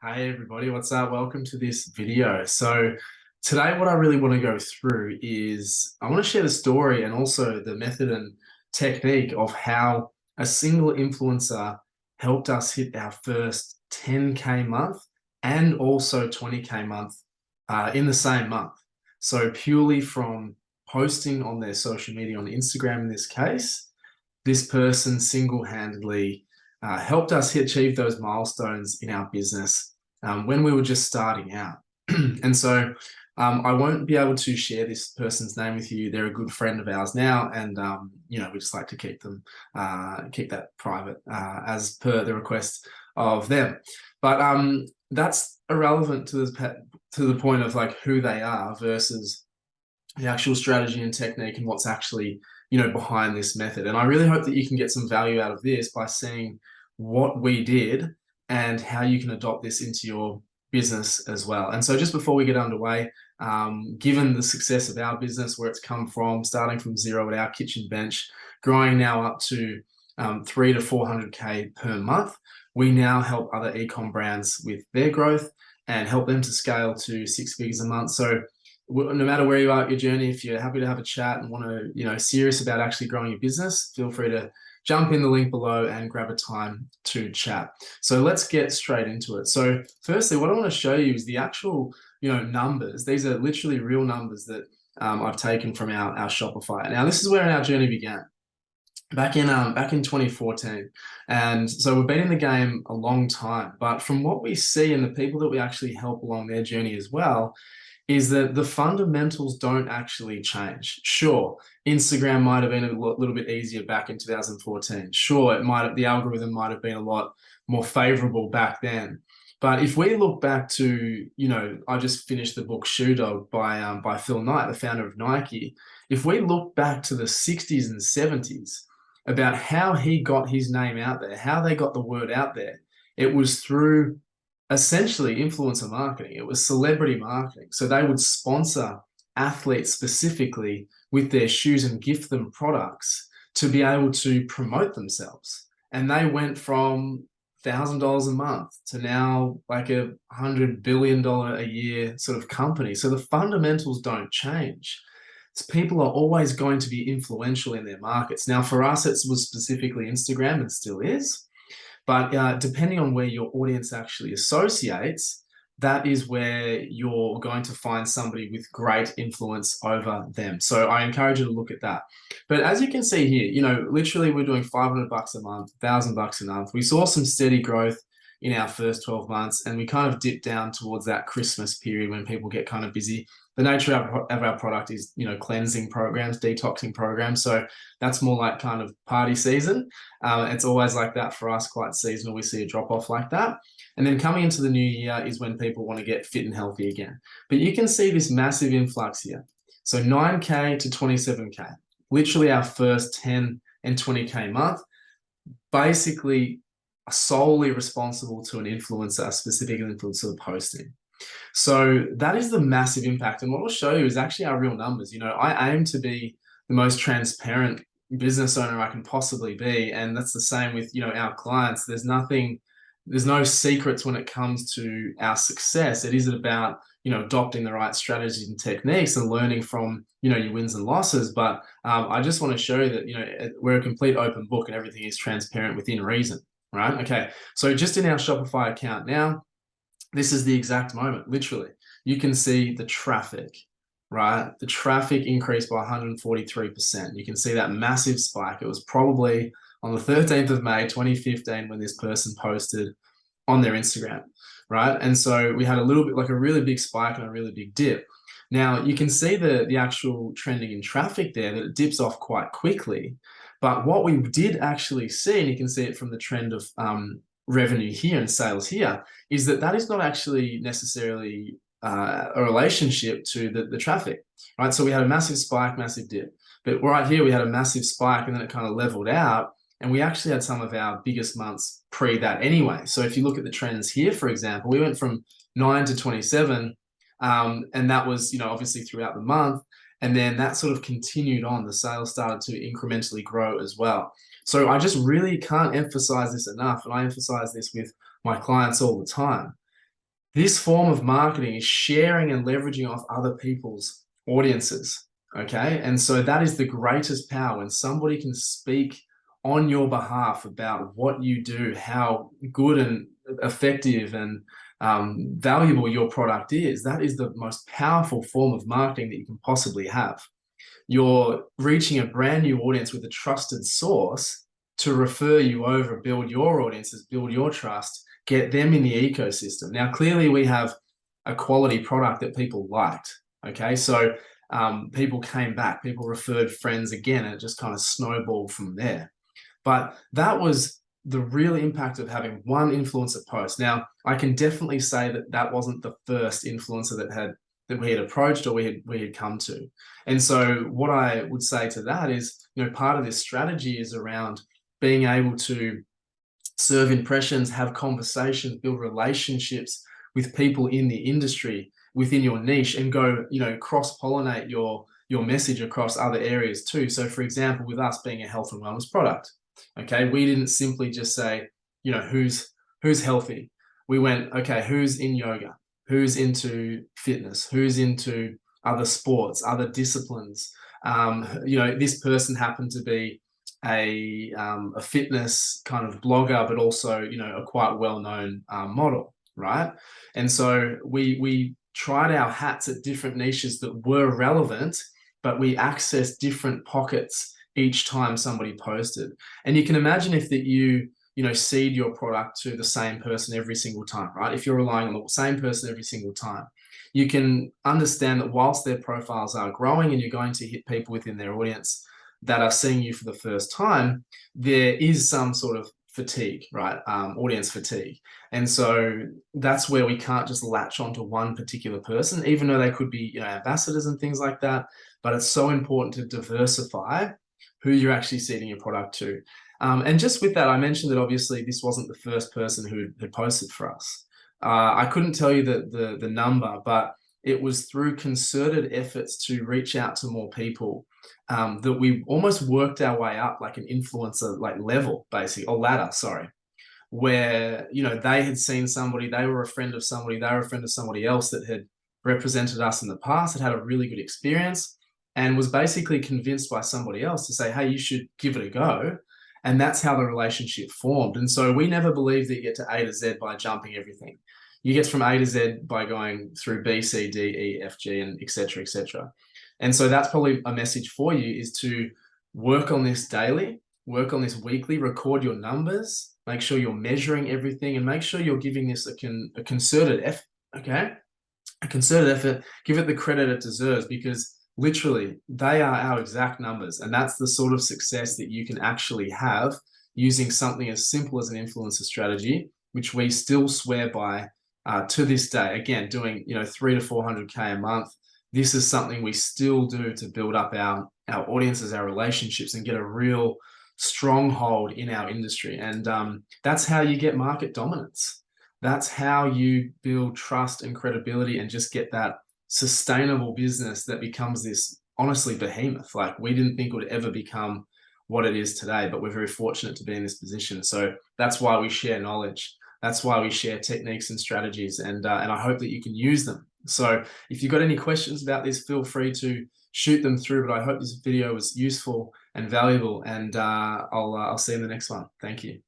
Hey everybody, what's up? Welcome to this video. So today what I really want to go through is I want to share the story and also the method and technique of how a single influencer helped us hit our first 10K month and also 20K month in the same month. So purely from posting on their social media on Instagram in this case, this person single-handedly helped us achieve those milestones in our business when we were just starting out. And so I won't be able to share this person's name with you. They're a good friend of ours now, and we just like to keep that private as per the request of them. But that's irrelevant to the point of like who they are versus the actual strategy and technique and what's actually behind this method. And I really hope that you can get some value out of this by seeing what we did and how you can adopt this into your business as well. And so just before we get underway, given the success of our business, where it's come from, starting from zero at our kitchen bench, growing now up to 300 to 400K per month, we now help other ecom brands with their growth and help them to scale to 6 figures a month. So no matter where you are at your journey, if you're happy to have a chat and want to, serious about actually growing your business, feel free to jump in the link below and grab a time to chat. So let's get straight into it. So firstly, what I want to show you is the actual, numbers. These are literally real numbers that I've taken from our Shopify. Now, this is where our journey began. Back in 2014, and so we've been in the game a long time. But from what we see and the people that we actually help along their journey as well, is that the fundamentals don't actually change. Sure, Instagram might have been a little bit easier back in 2014. Sure, the algorithm might have been a lot more favorable back then. But if we look back to, I just finished the book Shoe Dog by Phil Knight, the founder of Nike. If we look back to the 60s and 70s about how he got his name out there, how they got the word out there, it was through essentially influencer marketing. It was celebrity marketing. So they would sponsor athletes specifically with their shoes and gift them products to be able to promote themselves. And they went from $1,000 a month to now like $100 billion a year sort of company. So the fundamentals don't change. People are always going to be influential in their markets. Now, for us, it was specifically Instagram and still is. But depending on where your audience actually associates, that is where you're going to find somebody with great influence over them. So I encourage you to look at that. But as you can see here, literally we're doing $500 a month, $1,000 a month. We saw some steady growth in our first 12 months, and we kind of dipped down towards that Christmas period when people get kind of busy. The nature of our product is, cleansing programs, detoxing programs. So that's more like kind of party season. It's always like that for us, quite seasonal. We see a drop off like that. And then coming into the new year is when people want to get fit and healthy again. But you can see this massive influx here. So 9K to 27K, literally our first 10 and 20K month, basically solely responsible to an influencer, a specific influencer posting. So that is the massive impact. And what I'll show you is actually our real numbers. I aim to be the most transparent business owner I can possibly be. And that's the same with, our clients. There's no secrets when it comes to our success. It isn't about, adopting the right strategies and techniques and learning from, your wins and losses. But I just want to show you that, we're a complete open book and everything is transparent within reason, right? Okay. So just in our Shopify account now, this is the exact moment, literally. You can see the traffic, right? The traffic increased by 143%. You can see that massive spike. It was probably on the 13th of May, 2015, when this person posted on their Instagram, right? And so we had a little bit like a really big spike and a really big dip. Now you can see the actual trending in traffic there, that it dips off quite quickly. But what we did actually see, and you can see it from the trend of revenue here and sales here, is that is not actually necessarily a relationship to the traffic, right? So we had a massive spike, massive dip, but right here we had a massive spike and then it kind of leveled out, and we actually had some of our biggest months pre that anyway. So if you look at the trends here, for example, we went from 9 to 27, and that was, obviously throughout the month. And then that sort of continued on. The sales started to incrementally grow as well. So I just really can't emphasize this enough. And I emphasize this with my clients all the time. This form of marketing is sharing and leveraging off other people's audiences. Okay. And so that is the greatest power when somebody can speak on your behalf about what you do, how good and effective and valuable your product is. That is the most powerful form of marketing that you can possibly have. You're reaching a brand new audience with a trusted source to refer you over, build your audiences, build your trust, get them in the ecosystem. Now, clearly we have a quality product that people liked. Okay. So people came back, people referred friends again, and it just kind of snowballed from there. But that was the real impact of having one influencer post. Now, I can definitely say that that wasn't the first influencer that we had approached or we had come to. And so what I would say to that is, part of this strategy is around being able to serve impressions, have conversations, build relationships with people in the industry within your niche, and go, cross-pollinate your message across other areas too. So for example, with us being a health and wellness product, okay, we didn't simply just say, who's healthy. We went, okay, who's in yoga, who's into fitness, who's into other sports, other disciplines. This person happened to be a fitness kind of blogger, but also, a quite well-known model, right? And so we tried our hats at different niches that were relevant, but we accessed different pockets each time somebody posted. And you can imagine if that seed your product to the same person every single time, right? If you're relying on the same person every single time, you can understand that whilst their profiles are growing and you're going to hit people within their audience that are seeing you for the first time, there is some sort of fatigue, right? Audience fatigue. And so that's where we can't just latch onto one particular person, even though they could be, ambassadors and things like that. But it's so important to diversify who you're actually seeding your product to. And just with that, I mentioned that obviously this wasn't the first person who had posted for us. I couldn't tell you the number, but it was through concerted efforts to reach out to more people that we almost worked our way up like an influencer level, basically, or ladder, sorry, where they had seen somebody, they were a friend of somebody, they were a friend of somebody else that had represented us in the past, had a really good experience, and was basically convinced by somebody else to say, hey, you should give it a go. And that's how the relationship formed. And so we never believe that you get to A to Z by jumping everything. You get from A to Z by going through B, C, D, E, F, G, and et cetera, et cetera. And so that's probably a message for you, is to work on this daily, work on this weekly, record your numbers, make sure you're measuring everything, and make sure you're giving this a concerted effort, okay? A concerted effort, give it the credit it deserves, because literally they are our exact numbers. And that's the sort of success that you can actually have using something as simple as an influencer strategy, which we still swear by to this day. Again, doing 300 to 400K a month. This is something we still do to build up our audiences, our relationships, and get a real stronghold in our industry. And that's how you get market dominance. That's how you build trust and credibility and just get that sustainable business that becomes this, honestly, behemoth. Like, we didn't think it would ever become what it is today, but we're very fortunate to be in this position. So that's why we share knowledge. That's why we share techniques and strategies, and I hope that you can use them. So if you've got any questions about this, feel free to shoot them through, but I hope this video was useful and valuable, and I'll see you in the next one. Thank you.